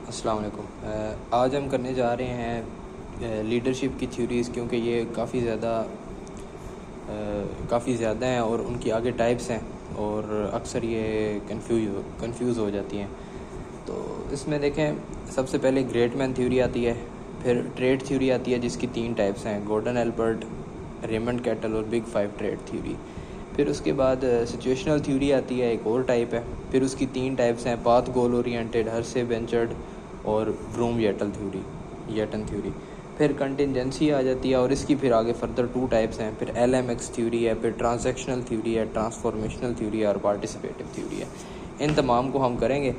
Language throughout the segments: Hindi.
अस्सलाम वालेकुम। आज हम करने जा रहे हैं लीडरशिप की थ्योरीज़, क्योंकि ये काफ़ी ज़्यादा हैं और उनकी आगे टाइप्स हैं और अक्सर ये कंफ्यूज हो जाती हैं। तो इसमें देखें, सबसे पहले ग्रेट मैन थ्योरी आती है, फिर ट्रेड थ्योरी आती है जिसकी 3 टाइप्स हैं, गॉर्डन एल्बर्ट, रेमंड कैटल और बिग 5 ट्रेड थ्योरी। फिर उसके बाद सिचुएशनल थ्योरी आती है, एक और टाइप है। फिर उसकी 3 टाइप्स हैं, पाथ गोल ओरिएंटेड, हर्से बेंचर्ड और ब्रूम येटन थ्योरी। फिर कंटिजेंसी आ जाती है और इसकी फिर आगे फर्दर 2 टाइप्स हैं। फिर LMX थ्योरी है, फिर ट्रांजैक्शनल थ्योरी है, ट्रांसफॉर्मेशनल थ्योरी है और पार्टिसिपेटिव थ्योरी है। इन तमाम को हम करेंगे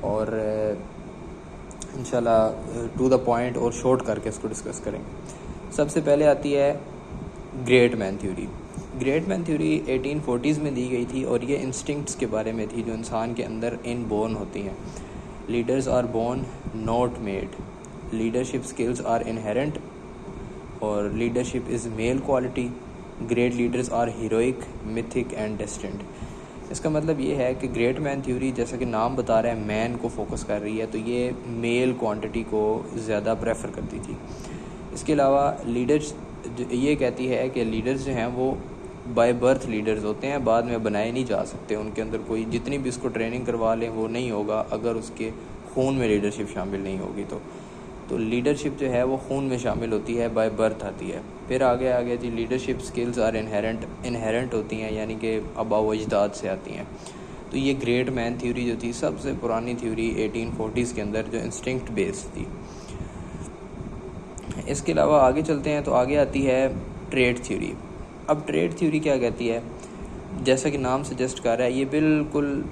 और इंशाल्लाह टू द पॉइंट और शॉर्ट करके इसको डिस्कस करेंगे। सबसे पहले आती है great man theory. Great man theory 1840s में दी गई थी और ये इंस्टिंक्ट्स के बारे में थी जो इंसान के अंदर इनबोर्न होती हैं। Leaders are born not made, leadership skills are inherent और leadership is male quality, great leaders are heroic, mythic and destined. इसका मतलब ये है कि ग्रेट मैन थ्योरी, जैसा कि नाम बता रहा है, मैन को फोकस कर रही है, तो ये मेल क्वांटिटी को ज़्यादा प्रेफर करती थी। इसके अलावा लीडर्स ये कहती है कि लीडर्स जो हैं वो बाय बर्थ लीडर्स होते हैं, बाद में बनाए नहीं जा सकते। उनके अंदर कोई जितनी भी उसको ट्रेनिंग करवा लें वो नहीं होगा अगर उसके खून में लीडरशिप शामिल नहीं होगी। तो लीडरशिप जो है वो खून में शामिल होती है, बाय बर्थ आती है। फिर आगे जी, लीडरशिप स्किल्स आर इनहेरेंट होती हैं, यानी कि आबा व अजदाद से आती हैं। तो ये ग्रेट मैन थ्योरी जो थी, सबसे पुरानी थ्योरी 1840s के अंदर, जो इंस्टिंक्ट बेस्ड थी। इसके अलावा आगे चलते हैं तो आगे आती है ट्रेड थ्योरी। अब ट्रेड थ्योरी क्या कहती है? जैसा कि नाम सजेस्ट कर रहा है, ये बिल्कुल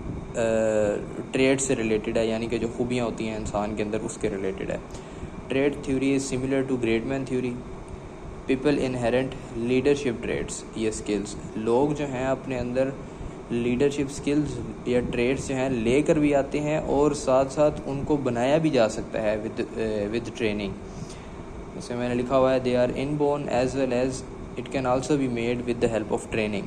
ट्रेड से रिलेटेड है, यानी कि जो खूबियाँ होती हैं इंसान के अंदर उसके रिलेटेड है। Trait theory is similar to great man theory. People inherent leadership traits, ये स्किल्स, लोग जो हैं अपने अंदर लीडरशिप स्किल्स या ट्रेड्स जो हैं लेकर भी आते हैं और साथ साथ उनको बनाया भी जा सकता है विद ट्रेनिंग। जैसे मैंने लिखा हुआ है, they are inborn as well as it can also be made with the help of training.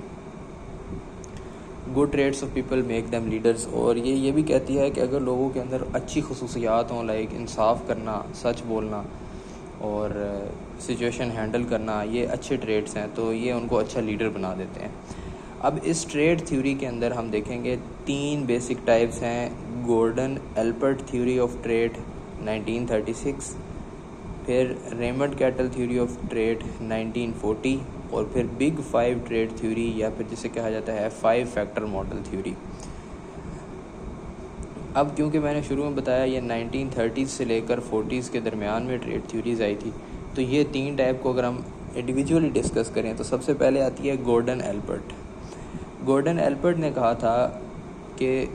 Good traits of people make them leaders. और ये भी कहती है कि अगर लोगों के अंदर अच्छी खसूसियात हों, लाइक इंसाफ करना, सच बोलना और सिचुएशन हैंडल करना, ये अच्छे ट्रेड्स हैं, तो ये उनको अच्छा लीडर बना देते हैं। अब इस ट्रेड थ्योरी के अंदर हम देखेंगे 3 बेसिक टाइप्स हैं। Gordon Allport theory of trait 1936, फिर Raymond Cattell theory of trait 1940 और फिर बिग 5 ट्रेड थ्योरी, या फिर जिसे कहा जाता है 5 फैक्टर मॉडल थ्योरी। अब क्योंकि मैंने शुरू में बताया ये 1930s से लेकर 40s के दरमियान में ट्रेड थ्योरीज आई थी, तो ये 3 टाइप को अगर हम इंडिविजुअली डिस्कस करें तो सबसे पहले आती है गॉर्डन एल्बर्ट। गॉर्डन एल्बर्ट ने कहा था कि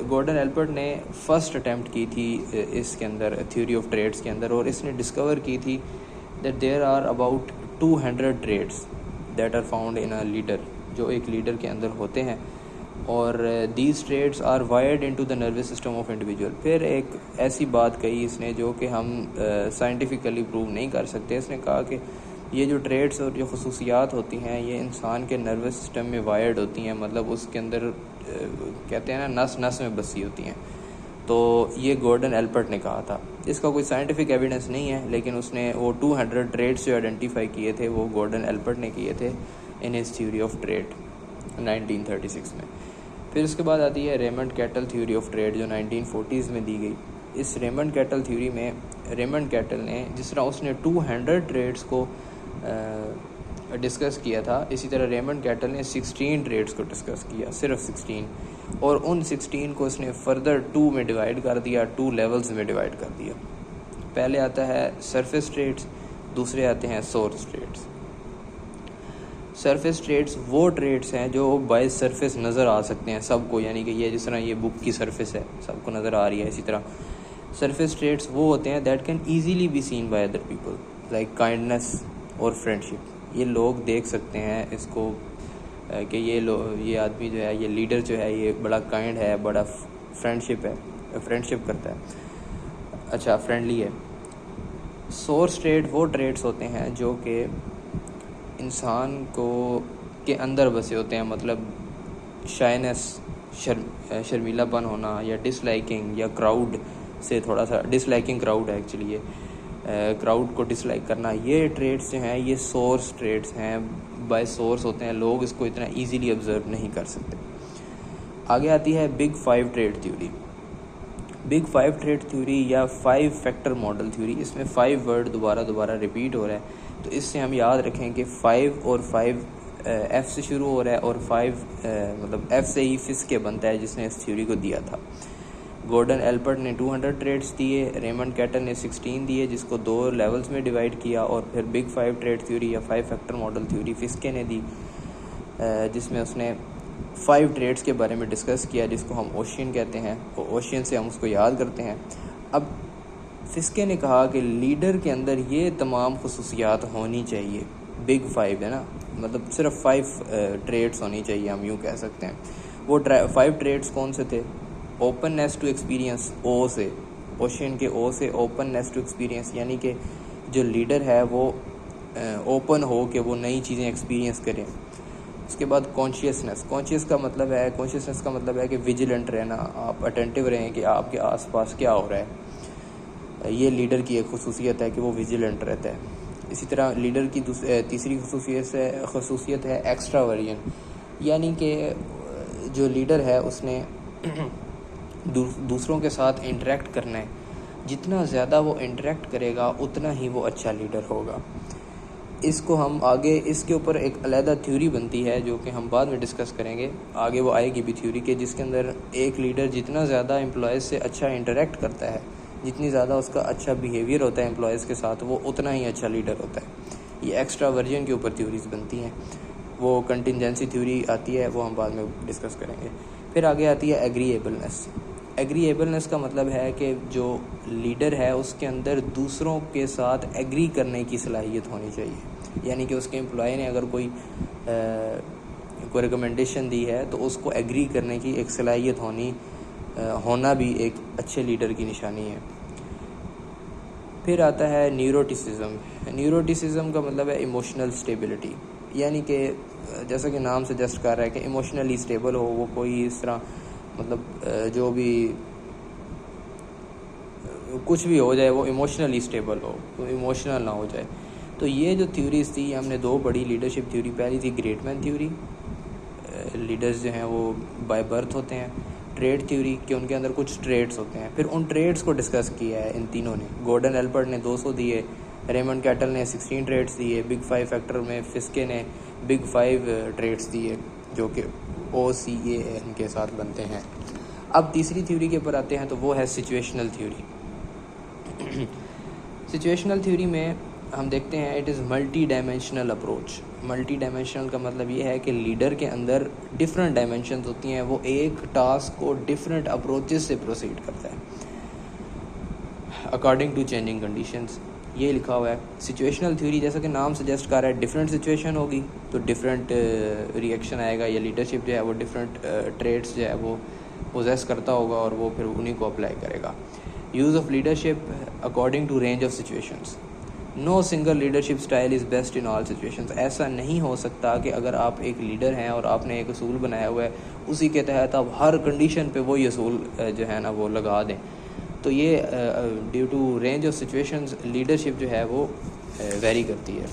गॉर्डन एल्बर्ट ने फर्स्ट अटैम्प्ट की थी इसके अंदर, थ्योरी ऑफ ट्रेड्स के अंदर, और इसने डिस्कवर की थी that there are about 200 traits that are found in a leader, जो एक लीडर के अंदर होते हैं, और these traits are wired into the nervous system of individual. फिर एक ऐसी बात कही इसने जो कि हम साइंटिफिकली प्रूव नहीं कर सकते। इसने कहा कि ये जो ट्रेड्स और जो खसूसियात होती हैं ये इंसान के नर्वस सिस्टम में वायर्ड होती हैं, मतलब उसके अंदर कहते हैं ना, नस नस में बसी होती हैं। तो ये गॉर्डन एल्बर्ट ने कहा था। इसका कोई साइंटिफिक एविडेंस नहीं है, लेकिन उसने वो 200 ट्रेड्स जो आइडेंटिफाई किए थे वो गॉर्डन एल्बर्ट ने किए थे in his theory of trait 1936 में। फिर उसके बाद आती है Raymond Cattell theory of trade, जो 1940s में दी गई। इस रेमंड कैटल थ्योरी में रेमंड कैटल ने, जिस तरह उसने 200 ट्रेड्स को डिस्कस किया था, इसी तरह रेमंड कैटल ने 16 ट्रेड्स को डिस्कस किया, सिर्फ 16, और उन 16 को उसने फर्दर 2 में डिवाइड कर दिया, 2 लेवल्स में डिवाइड कर दिया। पहले आता है सरफेस ट्रेड्स, दूसरे आते हैं सोर्स ट्रेड्स। सरफेस ट्रेड्स वो ट्रेड्स हैं जो बाय सरफेस नज़र आ सकते हैं सबको, यानी कि ये जिस तरह ये बुक की सरफेस है सबको नज़र आ रही है, इसी तरह सरफेस ट्रेड्स वो होते हैं that can easily be seen by other people, like kindness और फ्रेंडशिप। ये लोग देख सकते हैं इसको कि ये आदमी जो है, ये लीडर जो है, ये बड़ा काइंड है, बड़ा फ्रेंडशिप करता है, अच्छा फ्रेंडली है। सोर्स ट्रेड वो ट्रेड्स होते हैं जो कि इंसान को के अंदर बसे होते हैं, मतलब शाइनेस, शर्मीलापन होना, या डिसलाइकिंग, या क्राउड से थोड़ा सा डिसलाइकिंग क्राउड है एक्चुअली ये, क्राउड को डिसलाइक करना, ये ट्रेड्स जो हैं ये सोर्स ट्रेड्स हैं, बाय सोर्स होते हैं, लोग इसको इतना इजीली ऑब्जर्व नहीं कर सकते। आगे आती है big 5 trade theory. Big 5 trade theory या 5 फैक्टर मॉडल थ्योरी, इसमें 5 वर्ड दोबारा रिपीट हो रहा है, तो इससे हम याद रखें कि 5 और 5 एफ से शुरू हो रहा है और 5 मतलब एफ से ही फिस्के बनता है जिसने इस थ्योरी को दिया था। गॉर्डन एल्बर्ट ने 200 ट्रेड्स दिए, रेमंड कैटल ने 16 दिए, जिसको 2 लेवल्स में डिवाइड किया, और फिर बिग 5 ट्रेड थ्योरी या 5 फैक्टर मॉडल थ्योरी फिस्के ने दी, जिसमें उसने 5 ट्रेड्स के बारे में डिस्कस किया, जिसको हम ओशियन कहते हैं, और ओशियन से हम उसको याद करते हैं। अब फिस्के ने कहा कि लीडर के अंदर ये तमाम खसूसियात होनी चाहिए, बिग 5 है ना, मतलब सिर्फ 5 ट्रेड्स होनी चाहिए, हम यूँ कह सकते हैं। वो 5 ट्रेड्स कौन से थे? ओपननेस टू एक्सपीरियंस, ओ से, ओशियन के ओ से ओपननेस टू एक्सपीरियंस, यानी कि जो लीडर है वो ओपन हो कि वो नई चीज़ें एक्सपीरियंस करें। उसके बाद कॉन्शियसनेस का मतलब है कि विजिलेंट रहना, आप अटेंटिव रहें कि आपके आसपास क्या हो रहा है। ये लीडर की एक खसूसियत है कि वो विजिलेंट रहता है। इसी तरह लीडर की तीसरी खसूसियत है एक्स्ट्रावर्जन, यानी कि जो लीडर है उसने दूसरों के साथ इंटरेक्ट करना है, जितना ज़्यादा वो इंटरेक्ट करेगा उतना ही वो अच्छा लीडर होगा। इसको हम आगे, इसके ऊपर एक अलहदा थ्योरी बनती है जो कि हम बाद में डिस्कस करेंगे, आगे वो आएगी भी थ्योरी के, जिसके अंदर एक लीडर जितना ज़्यादा एम्प्लॉयज़ से अच्छा इंटरेक्ट करता है, जितनी ज़्यादा उसका अच्छा बिहेवियर होता है एम्प्लॉयज़ के साथ, वो उतना ही अच्छा लीडर होता है। ये एक्स्ट्रावर्जन के ऊपर थ्योरीज बनती हैं। वो कंटिजेंसी थ्योरी आती है, वो हम बाद में डिस्कस करेंगे। फिर आगे आती है एग्रीएबलनेस का मतलब है कि जो लीडर है उसके अंदर दूसरों के साथ एग्री करने की सलाहियत होनी चाहिए, यानी कि उसके एम्प्लॉय ने अगर कोई रिकमेंडेशन दी है तो उसको एग्री करने की एक सलाहियत होना भी एक अच्छे लीडर की निशानी है। फिर आता है न्यूरोटिसिज्म का मतलब है इमोशनल स्टेबिलिटी, यानी कि जैसा कि नाम सजेस्ट कर रहा है कि इमोशनली स्टेबल हो, वो कोई इस तरह मतलब जो भी कुछ भी हो जाए वो इमोशनली स्टेबल हो, तो इमोशनल ना हो जाए। तो ये जो थ्योरीज थी, हमने 2 बड़ी लीडरशिप थ्योरी, पहली थी ग्रेट मैन थ्योरी, लीडर्स जो हैं वो बाय बर्थ होते हैं। ट्रेड थ्योरी के उनके अंदर कुछ ट्रेड्स होते हैं, फिर उन ट्रेड्स को डिस्कस किया है इन तीनों ने। गॉर्डन एल्बर्ट ने 200 दिए, रेमंड कैटल ने 16 ट्रेड्स दिए, बिग 5 फैक्टर में फिस्के ने बिग 5 ट्रेड्स दिए जो कि OCAN के साथ बनते हैं। अब तीसरी थ्योरी के ऊपर आते हैं, तो वो है सिचुएशनल थ्योरी। सिचुएशनल थ्योरी में हम देखते हैं it is multi dimensional approach. Multi dimensional का मतलब ये है कि लीडर के अंदर डिफरेंट डायमेंशंस होती हैं, वो एक टास्क को डिफरेंट अप्रोचेस से प्रोसीड करता है अकॉर्डिंग टू चेंजिंग कंडीशंस। ये लिखा हुआ है। सिचुएशनल थ्योरी जैसा कि नाम सजेस्ट कर रहा है, डिफरेंट सिचुएशन होगी तो डिफरेंट रिएक्शन आएगा, या लीडरशिप जो है वो डिफरेंट ट्रेड्स जो है वो पोजेस करता होगा और वो फिर उन्हीं को अप्लाई करेगा। Use of leadership according to range of situations. No single leadership style is best in all situations. ऐसा नहीं हो सकता कि अगर आप एक लीडर हैं और आपने एक असूल बनाया हुआ है, उसी के तहत आप हर कंडीशन पे वही असूल जो है ना वो लगा दें। तो ये due to range of situations leadership जो है वो वेरी करती है।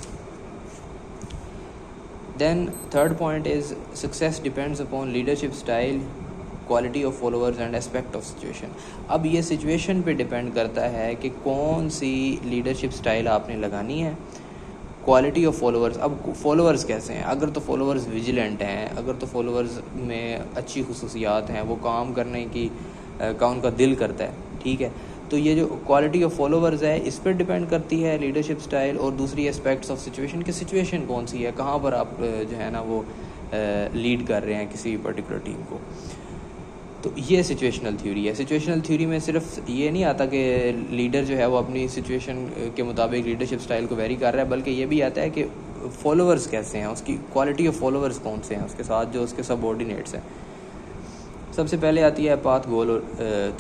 Then third point is success depends upon leadership style, quality of followers and aspect of situation. अब ये सिचुएशन पे डिपेंड करता है कि कौन सी लीडरशिप स्टाइल आपने लगानी है। क्वालिटी ऑफ फॉलोअर्स, अब फॉलोअर्स कैसे हैं? अगर तो फॉलोअर्स विजिलेंट हैं, अगर तो फॉलोअर्स में अच्छी खुसूसियात हैं, वो काम करने का उनका दिल करता है, ठीक है, तो ये जो क्वालिटी ऑफ फॉलोअर्स है इस पर डिपेंड करती है लीडरशिप स्टाइल। और दूसरी एस्पेक्ट्स ऑफ सिचुएशन कि सिचुएशन कौन सी है, कहाँ पर आप जो है ना वो लीड कर रहे हैं किसी पर्टिकुलर टीम को। तो ये सिचुएशनल थ्योरी है। सिचुएशनल थ्योरी में सिर्फ ये नहीं आता कि लीडर जो है वो अपनी सिचुएशन के मुताबिक लीडरशिप स्टाइल को वेरी कर रहा है, बल्कि ये भी आता है कि फॉलोअर्स कैसे हैं, उसकी क्वालिटी ऑफ फॉलोअर्स कौन से हैं उसके साथ, जो उसके सबऑर्डिनेट्स हैं। सबसे पहले आती है पाथ गोल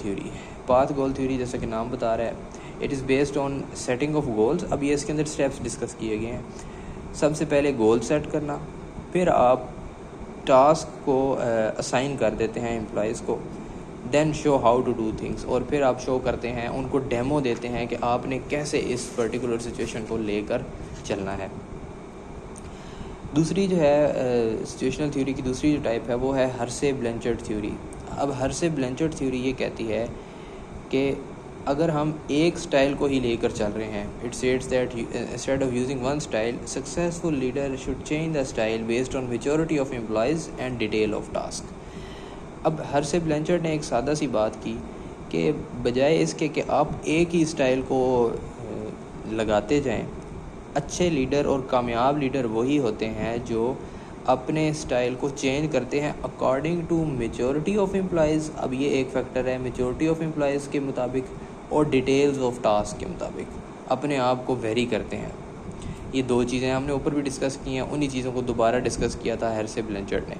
थ्योरी। पाथ गोल थ्योरी जैसा कि नाम बता रहा है, it is based on setting of goals. अब ये इसके अंदर स्टेप्स डिस्कस किए गए हैं। सबसे पहले गोल सेट करना, फिर आप टास्क को असाइन कर देते हैं एम्प्लॉयज़ को, then show how to do things, और फिर आप शो करते हैं, उनको डेमो देते हैं कि आपने कैसे इस पर्टिकुलर सिचुएशन को लेकर चलना है। दूसरी जो है सिचुएशनल थ्योरी की दूसरी जो टाइप है वो है हर्से-ब्लैंचर्ड थ्योरी। अब हर्से-ब्लैंचर्ड थ्योरी ये कहती है कि अगर हम एक स्टाइल को ही लेकर चल रहे हैं, it sets that instead of using one style, successful leader should change the style based on maturity of employees and detail of task. अब हर्से-ब्लैंचर्ड ने एक सादा सी बात की कि बजाय इसके कि आप एक ही स्टाइल को लगाते जाएं, अच्छे लीडर और कामयाब लीडर वही होते हैं जो अपने स्टाइल को चेंज करते हैं according to majority of employees. अब ये एक फैक्टर है, मेजॉरिटी ऑफ एम्प्लॉयज़ के मुताबिक और डिटेल्स ऑफ टास्क के मुताबिक अपने आप को वेरी करते हैं। ये दो चीज़ें हमने ऊपर भी डिस्कस की हैं, उन्हीं चीज़ों को दोबारा डिस्कस किया था हर्से-ब्लैंचर्ड ने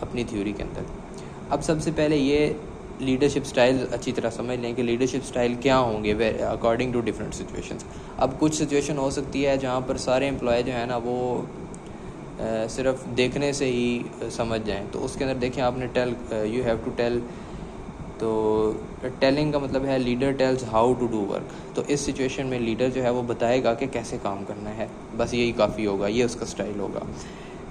अपनी थ्योरी के अंदर। अब सबसे पहले ये लीडरशिप स्टाइल अच्छी तरह समझ लें कि लीडरशिप स्टाइल क्या होंगे अकॉर्डिंग टू डिफरेंट सिचुएशंस। अब कुछ सिचुएशन हो सकती है जहाँ पर सारे एम्प्लॉय जो है ना वो सिर्फ देखने से ही समझ जाएं, तो उसके अंदर देखें आपने यू हैव टू टेल, तो टेलिंग का मतलब है leader tells how to do work. तो इस सिचुएशन में लीडर जो है वो बताएगा कि कैसे काम करना है, बस यही काफ़ी होगा, ये उसका स्टाइल होगा।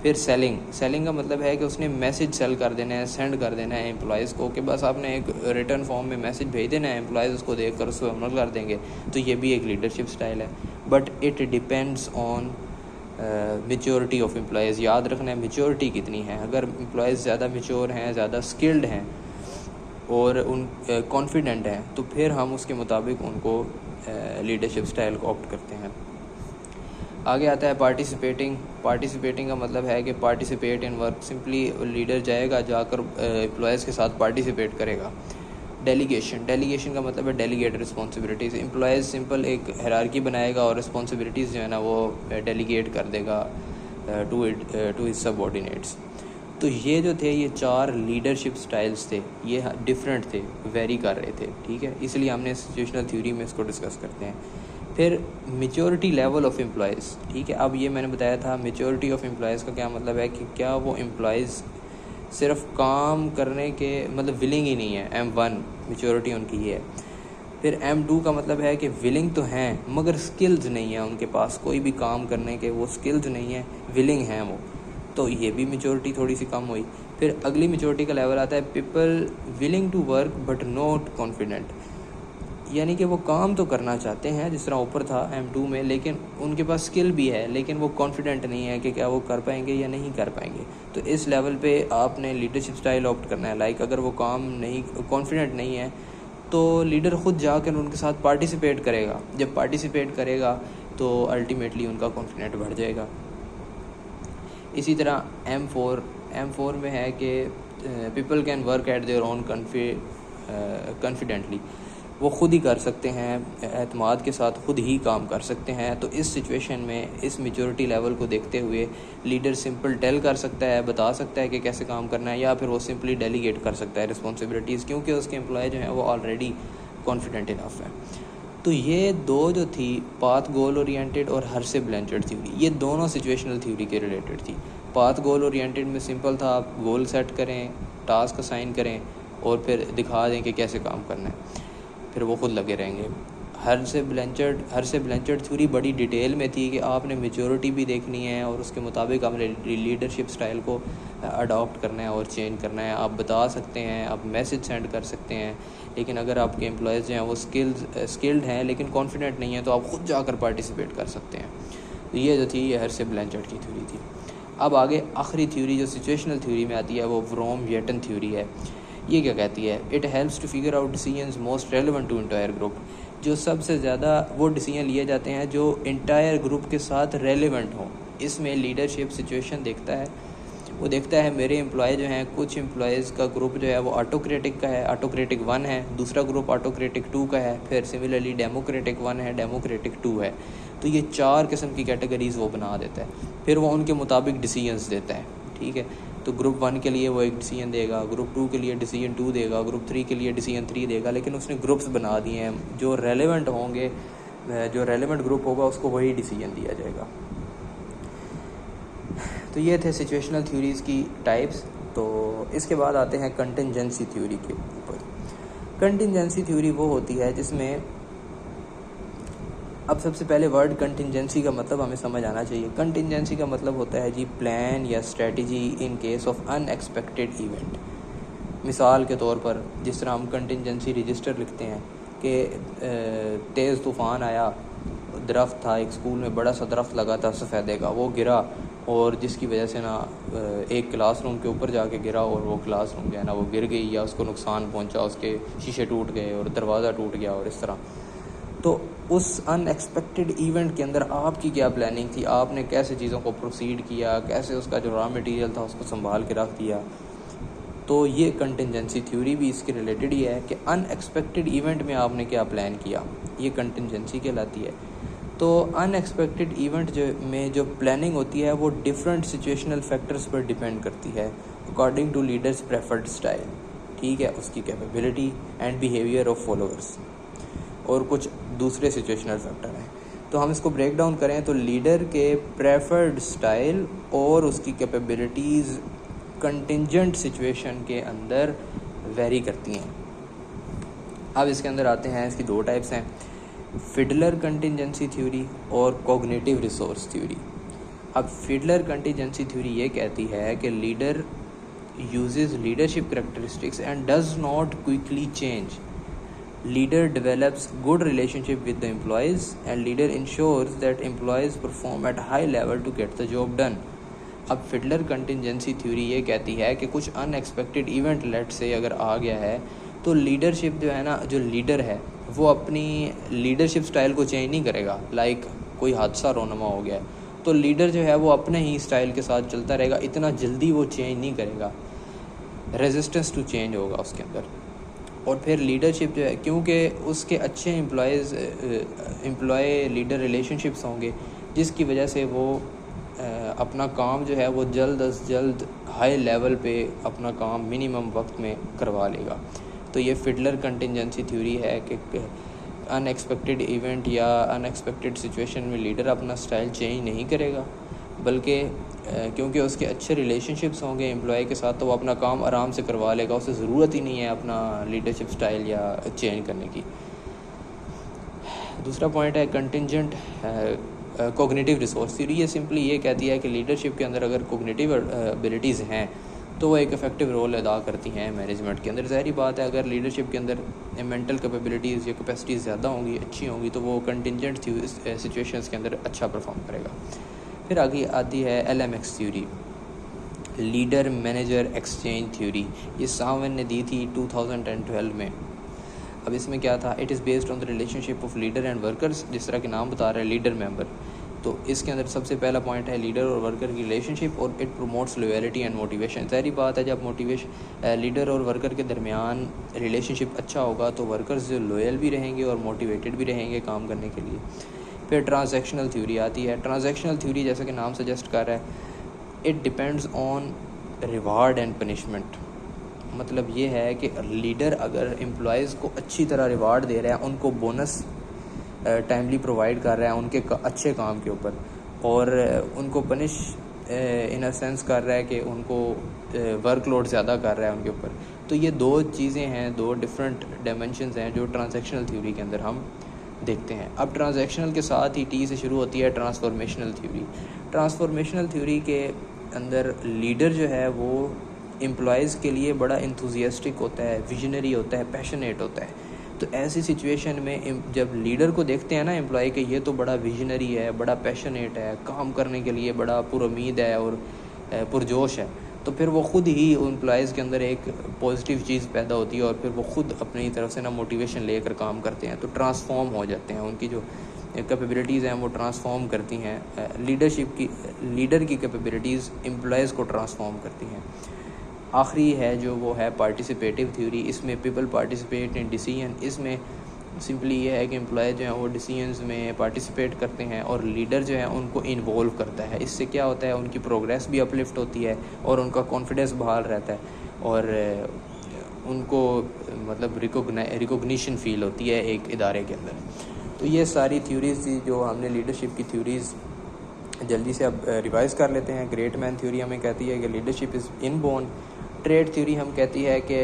फिर सेलिंग का मतलब है कि उसने मैसेज सेल कर देना है, सेंड कर देना है एम्प्लॉयज़ को, कि बस आपने एक रिटर्न फॉर्म में मैसेज भेज देना है, एम्प्लॉयज़ उसको देख कर उसको अमल कर देंगे। तो ये भी एक लीडरशिप स्टाइल है, but it depends on maturity of employees. याद रखना है मेच्योरिटी कितनी है। अगर एम्प्लॉयज़ ज़्यादा मेच्योर हैं, ज़्यादा स्किल्ड हैं और उन कॉन्फिडेंट हैं, तो फिर हम उसके मुताबिक उनको लीडरशिप स्टाइल को ऑप्ट करते हैं। आगे आता है पार्टिसिपेटिंग का मतलब है कि participate in work. Simply leader जाएगा, जाकर एम्प्लॉयज़ के साथ पार्टिसिपेट करेगा। डेलीगेशन का मतलब है डेलीगेट रिस्पॉन्सिबिलिटीज़। एम्प्लॉयज़ सिंपल एक हायरार्की बनाएगा और रिस्पॉन्सिबिलिटीज़ जो है ना वो डेलीगेट कर देगा टू हिज सबऑर्डिनेट्स। तो ये जो थे ये 4 लीडरशिप स्टाइल्स थे, ये डिफरेंट थे, वेरी कर रहे थे, ठीक है, इसलिए हमने सिचुएशनल थ्योरी में इसको डिस्कस करते हैं। फिर मेच्योरिटी लेवल ऑफ एम्प्लॉयज़, ठीक है। अब ये मैंने बताया था मेच्योरिटी ऑफ एम्प्लॉयज़ का क्या मतलब है कि क्या वो एम्प्लॉयज़ सिर्फ काम करने के मतलब विलिंग ही नहीं है, M1 मेच्योरिटी उनकी ये है। फिर M2 का मतलब है कि विलिंग तो हैं मगर स्किल्स नहीं है उनके पास, कोई भी काम करने के वो स्किल्स नहीं है, विलिंग हैं वो, तो ये भी मेच्योरिटी थोड़ी सी कम हुई। फिर अगली मेच्योरिटी का लेवल आता है people willing to work but not confident, यानी कि वो काम तो करना चाहते हैं जिस तरह ऊपर था M2 में, लेकिन उनके पास स्किल भी है लेकिन वो कॉन्फिडेंट नहीं है कि क्या वो कर पाएंगे या नहीं कर पाएंगे। तो इस लेवल पे आपने लीडरशिप स्टाइल ऑप्ट करना है। लाइक अगर वो काम नहीं कॉन्फिडेंट नहीं है तो लीडर ख़ुद जाकर उनके साथ पार्टिसिपेट करेगा। जब पार्टिसिपेट करेगा तो अल्टीमेटली उनका कॉन्फिडेंट बढ़ जाएगा। इसी तरह M4 में है कि people can work at their own confidently, वो ख़ुद ही कर सकते हैं, एतमाद के साथ ख़ुद ही काम कर सकते हैं। तो इस सिचुएशन में इस मेच्योरिटी लेवल को देखते हुए लीडर सिंपल टेल कर सकता है, बता सकता है कि कैसे काम करना है, या फिर वो सिंपली डेलीगेट कर सकता है रिस्पॉन्सिबिलिटीज़, क्योंकि उसके एम्प्लॉय जो हैं वो ऑलरेडी कॉन्फिडेंट इनफ है। तो ये दो जो थी पाथ गोल ओरिएंटेड और हर्से-ब्लैंचर्ड थ्योरी, ये दोनों सिचुएशनल थ्योरी के रिलेटेड थी। पाथ गोल ओरिएंटेड में सिंपल था, आप गोल सेट करें, टास्क असाइन करें और फिर दिखा दें कि कैसे काम करना है, फिर वो खुद लगे रहेंगे। हर्से-ब्लैंचर्ड थ्योरी बड़ी डिटेल में थी कि आपने मेच्योरिटी भी देखनी है और उसके मुताबिक आपने लीडरशिप स्टाइल को अडॉप्ट करना है और चेंज करना है। आप बता सकते हैं, आप मैसेज सेंड कर सकते हैं, लेकिन अगर आपके एम्प्लॉयज़ जो हैं वो स्किल्ड हैं लेकिन कॉन्फिडेंट नहीं है तो आप ख़ुद जाकर पार्टिसिपेट कर सकते हैं। तो ये जो थी ये हर्से-ब्लैंचर्ड की थ्योरी थी। अब आगे आखिरी थ्योरी जो सिचुएशनल थ्योरी में आती है वो व्रॉम-वियटन थ्योरी है। ये क्या कहती है? It helps to figure out decisions most relevant to entire group. जो सबसे ज़्यादा वो डिसीजन लिए जाते हैं जो इंटायर ग्रुप के साथ रेलेवेंट हों। इसमें लीडरशिप सिचुएशन देखता है, वो देखता है मेरे एम्प्लॉय जो हैं, कुछ एम्प्लॉयज़ का ग्रुप जो है वो ऑटोक्रेटिक का है, ऑटोक्रेटिक 1 है, दूसरा ग्रुप ऑटोक्रेटिक 2 का है, फिर सिमिलरली डेमोक्रेटिक 1 है, डेमोक्रेटिक 2 है। तो ये 4 किस्म की कैटेगरीज़ वो बना देता है, फिर वो उनके मुताबिक डिसीजंस देता है, ठीक है। तो ग्रुप 1 के लिए वो एक डिसीजन देगा, ग्रुप 2 के लिए डिसीजन 2 देगा, ग्रुप 3 के लिए डिसीजन 3 देगा, लेकिन उसने ग्रुप्स बना दिए हैं, जो रेलेवेंट होंगे, जो रेलेवेंट ग्रुप होगा उसको वही डिसीजन दिया जाएगा। तो ये थे सिचुएशनल थ्योरीज़ की टाइप्स। तो इसके बाद आते हैं कंटिंजेंसी थ्योरी के ऊपर। कंटिजेंसी थ्योरी वो होती है जिसमें, अब सबसे पहले वर्ड कंटिजेंसी का मतलब हमें समझ आना चाहिए। कंटिजेंसी का मतलब होता है जी प्लान या strategy in case of unexpected event. मिसाल के तौर पर जिस तरह हम कंटिजेंसी रजिस्टर लिखते हैं कि तेज़ तूफ़ान आया, दरख्त था एक स्कूल में, बड़ा सा दरख्त लगा था सफ़ेदे का, वो गिरा और जिसकी वजह से ना एक क्लासरूम के ऊपर जाके गिरा और वो क्लासरूम जो है ना वो गिर गई या उसको नुकसान पहुंचा, उसके शीशे टूट गए और दरवाज़ा टूट गया और इस तरह। तो उस अनएक्सपेक्टेड इवेंट के अंदर आपकी क्या प्लानिंग थी, आपने कैसे चीज़ों को प्रोसीड किया, कैसे उसका जो रॉ मटेरियल था उसको संभाल के रख दिया। तो ये कंटिजेंसी थ्योरी भी इसके रिलेटेड ही है कि अनएक्सपेक्टेड इवेंट में आपने क्या प्लान किया, ये कंटिजेंसी कहलाती है। तो अनएक्सपेक्टेड इवेंट जो प्लानिंग होती है वो डिफरेंट सिचुएशनल फैक्टर्स पर डिपेंड करती है according to leaders preferred style, ठीक है, उसकी capability and behaviour of followers और कुछ दूसरे सिचुएशनल फैक्टर हैं। तो हम इसको ब्रेक डाउन करें तो लीडर के प्रेफर्ड स्टाइल और उसकी कैपेबिलिटीज़ कंटिजेंट सिचुएशन के अंदर वेरी करती हैं। अब इसके अंदर आते हैं, इसकी दो टाइप्स हैं, फिडलर कंटिजेंसी थ्योरी और कॉग्निटिव रिसोर्स थ्योरी। अब फिडलर कंटिजेंसी थ्योरी ये कहती है कि leader uses leadership characteristics and does not quickly change. Leader develops good relationship with the employees and leader ensures that employees perform at high level to get the job done. अब फिडलर कंटिजेंसी थ्योरी ये कहती है कि कुछ अनएक्सपेक्टेड इवेंट लेट से अगर आ गया है तो लीडरशिप जो है ना, जो लीडर है वो अपनी लीडरशिप स्टाइल को चेंज नहीं करेगा। लाइक कोई हादसा रोनमा हो गया है तो लीडर जो है वो अपने ही स्टाइल के साथ चलता रहेगा, इतना जल्दी वो चेंज नहीं करेगा, रेजिस्टेंस टू चेंज होगा उसके अंदर। और फिर लीडरशिप जो है, क्योंकि उसके अच्छे एम्प्लॉय लीडर रिलेशनशिप्स होंगे जिसकी वजह से वो अपना काम जो है वो जल्द अज जल्द हाई लेवल पे अपना काम मिनिमम वक्त में करवा लेगा। तो ये फिडलर कंटिजेंसी थ्योरी है कि अनएक्सपेक्टेड इवेंट या अनएक्सपेक्टेड सिचुएशन में लीडर अपना स्टाइल चेंज नहीं करेगा, बल्कि क्योंकि उसके अच्छे रिलेशनशिप्स होंगे एम्प्लॉय के साथ तो वो अपना काम आराम से करवा लेगा, उसे ज़रूरत ही नहीं है अपना लीडरशिप स्टाइल या चेंज करने की। दूसरा पॉइंट है कंटिजेंट कॉग्निटिव रिसोर्स थ्योरी। ये सिंपली ये कहती है कि लीडरशिप के अंदर अगर कॉग्निटिव एबिलिटीज़ हैं तो वो एक इफ़ेक्टिव रोल अदा करती हैं मैनेजमेंट के अंदर। ज़ाहिर बात है अगर लीडरशिप के अंदर मेंटल कैपेबिलिटीज़ या कैपेसिटीज़ ज़्यादा होंगी, अच्छी होंगी, तो वो कंटिजेंट सिचुएशंस के अंदर अच्छा परफॉर्म करेगा। फिर आगे आती है LMX theory, leader manager exchange theory. ये सावन ने दी थी 2012 में। अब इसमें क्या था, it is based on the relationship of leader and workers, जिस तरह के नाम बता रहा है लीडर मेंबर। तो इसके अंदर सबसे पहला पॉइंट है लीडर और वर्कर की रिलेशनशिप और it promotes loyalty and motivation. सारी बात है, जब लीडर और वर्कर के दरमियान रिलेशनशिप अच्छा होगा तो वर्कर्स जो लॉयल भी रहेंगे और मोटिवेटेड भी रहेंगे काम करने के लिए। फिर ट्रांजैक्शनल थ्योरी आती है। ट्रांजैक्शनल थ्योरी जैसा कि नाम सजेस्ट कर रहा है, it depends on reward and punishment. मतलब ये है कि लीडर अगर एम्प्लॉयज़ को अच्छी तरह रिवार्ड दे रहा है, उनको बोनस टाइमली प्रोवाइड कर रहा है उनके अच्छे काम के ऊपर, और उनको पनिश इन अ सेंस कर रहा है कि उनको वर्कलोड ज़्यादा कर रहा है उनके ऊपर, तो ये दो चीज़ें हैं, दो डिफरेंट डायमेंशंस हैं जो ट्रांजैक्शनल थ्योरी के अंदर हम देखते हैं। अब ट्रांजैक्शनल के साथ ही टी से शुरू होती है ट्रांसफॉर्मेशनल थ्योरी। ट्रांसफॉर्मेशनल थ्योरी के अंदर लीडर जो है वो एम्प्लॉयज़ के लिए बड़ा इंथुजियास्टिक होता है, विजनरी होता है, पैशनेट होता है। तो ऐसी सिचुएशन में जब लीडर को देखते हैं ना एम्प्लॉय के, ये तो बड़ा विजनरी है, बड़ा पैशनेट है, काम करने के लिए बड़ा पुरुमीद है और पुरजोश है, तो फिर वो ख़ुद ही एम्प्लॉयज़ के अंदर एक पॉजिटिव चीज़ पैदा होती है और फिर वो ख़ुद अपनी तरफ से ना मोटिवेशन लेकर काम करते हैं, तो ट्रांसफॉर्म हो जाते हैं, उनकी जो कैपेबिलिटीज़ हैं वो ट्रांसफॉर्म करती हैं। लीडर की कैपेबिलिटीज़ एम्प्लॉयज़ को ट्रांसफॉर्म करती हैं। आखिरी है जो वो है पार्टिसिपेटिव थ्योरी। इसमें पीपल पार्टिसिपेट इन डिसीजन। इसमें सिंपली ये है कि एम्प्लॉय जो हैं वो डिसीजंस में पार्टिसिपेट करते हैं और लीडर जो है उनको इन्वॉल्व करता है। इससे क्या होता है, उनकी प्रोग्रेस भी अपलिफ्ट होती है और उनका कॉन्फिडेंस बहाल रहता है और उनको मतलब रिकॉग्निशन फील होती है एक इदारे के अंदर। तो ये सारी थ्योरीज थी जो हमने लीडरशिप की थ्योरीज़ जल्दी से अब रिवाइज़ कर लेते हैं। ग्रेट मैन थ्योरी हमें कहती है कि leadership is inborn, trade theory हम कहती है कि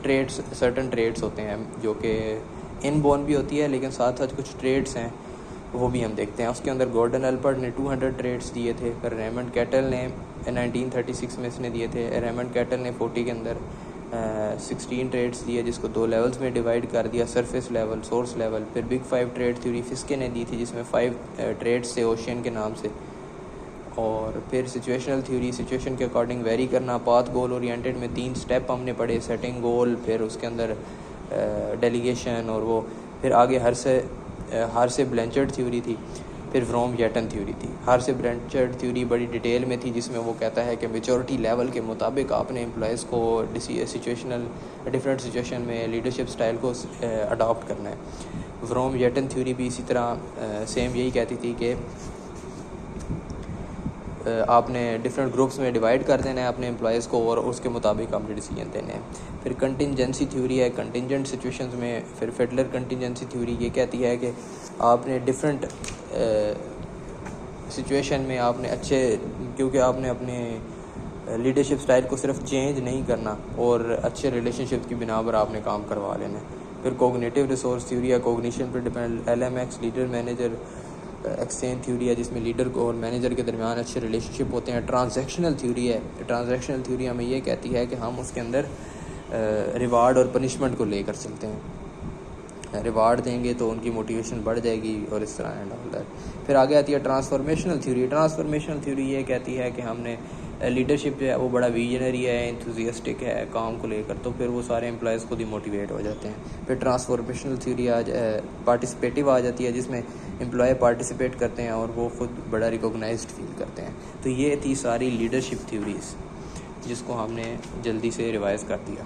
ट्रेड्स, सर्टन ट्रेड्स होते हैं जो कि इनबोर्न भी होती है, लेकिन साथ साथ कुछ ट्रेड्स हैं वो भी हम देखते हैं। उसके अंदर गॉर्डन एल्बर्ट ने 200 ट्रेड्स दिए थे, फिर रेमंड कैटल ने 1936 में इसने दिए थे। रेमंड कैटल ने 40 के अंदर 16 ट्रेड्स दिए, जिसको 2 लेवल्स में डिवाइड कर दिया, सरफेस लेवल, सोर्स लेवल। फिर बिग 5 ट्रेड थ्योरी फिस्के ने दी थी, जिसमें 5 ट्रेड्स थे ओशियन के नाम से। और फिर सिचुएशनल थ्योरी, सिचुएशन के अकॉर्डिंग वेरी करना। पाथ गोल ओरिएंटेड में 3 स्टेप हमने पढ़े, सेटिंग गोल, फिर उसके अंदर डेलीगेशन, और वो फिर आगे हर से ब्लैंचर्ड थ्योरी थी, फिर फ्रॉम येटन थ्योरी थी। हर से ब्लैंचर्ड थ्योरी बड़ी डिटेल में थी, जिसमें वो कहता है कि मेचोरिटी लेवल के मुताबिक आपने एम्प्लॉयज़ को सिचुएशनल डिफरेंट सिचुएशन में लीडरशिप स्टाइल को अडॉप्ट करना है। फ्रॉम येटन थ्योरी भी इसी तरह सेम यही कहती थी कि आपने डिफरेंट ग्रुप्स में डिवाइड कर देना है अपने एम्प्लॉयज़ को, और उसके मुताबिक आपने डिसीजन देने हैं। फिर कंटिजेंसी थ्योरी है कंटिजेंट सिचुएशंस में। फिर फेडलर कंटिजेंसी थ्योरी ये कहती है कि आपने डिफरेंट सिचुएशन में आपने क्योंकि आपने अपने लीडरशिप स्टाइल को सिर्फ चेंज नहीं करना, और अच्छे रिलेशनशिप की बिना पर आपने काम करवा लेना है। फिर कोग्निटिव रिसोर्स थ्योरी है, कोग्निशन पर depend. LMX leader manager exchange theory है, जिसमें लीडर को और मैनेजर के दरमियान अच्छे रिलेशनशिप होते हैं। ट्रांजैक्शनल थ्योरी है, ट्रांजैक्शनल थ्योरी हमें ये कहती है कि हम उसके अंदर रिवार्ड और पनिशमेंट को लेकर चलते हैं। रिवार्ड देंगे तो उनकी मोटिवेशन बढ़ जाएगी, और इस तरह एंड ऑल दैट। फिर आगे आती है ट्रांसफॉर्मेशनल थ्योरी। ट्रांसफॉर्मेशनल थ्योरी ये कहती है कि हमने लीडरशिप जो है वो बड़ा विजनरी है, इंथुजियास्टिक है काम को लेकर, तो फिर वो सारे एम्प्लॉयज़ खुद ही मोटिवेट हो जाते हैं। फिर ट्रांसफॉर्मेशनल थ्योरी पार्टिसिपेटिव आ जाती है, जिसमें एम्प्लॉय पार्टिसिपेट करते हैं और वो खुद बड़ा रिकॉग्नाइज्ड फील करते हैं। तो ये थी सारी लीडरशिप थ्योरीज़, जिसको हमने जल्दी से रिवाइज़ कर दिया।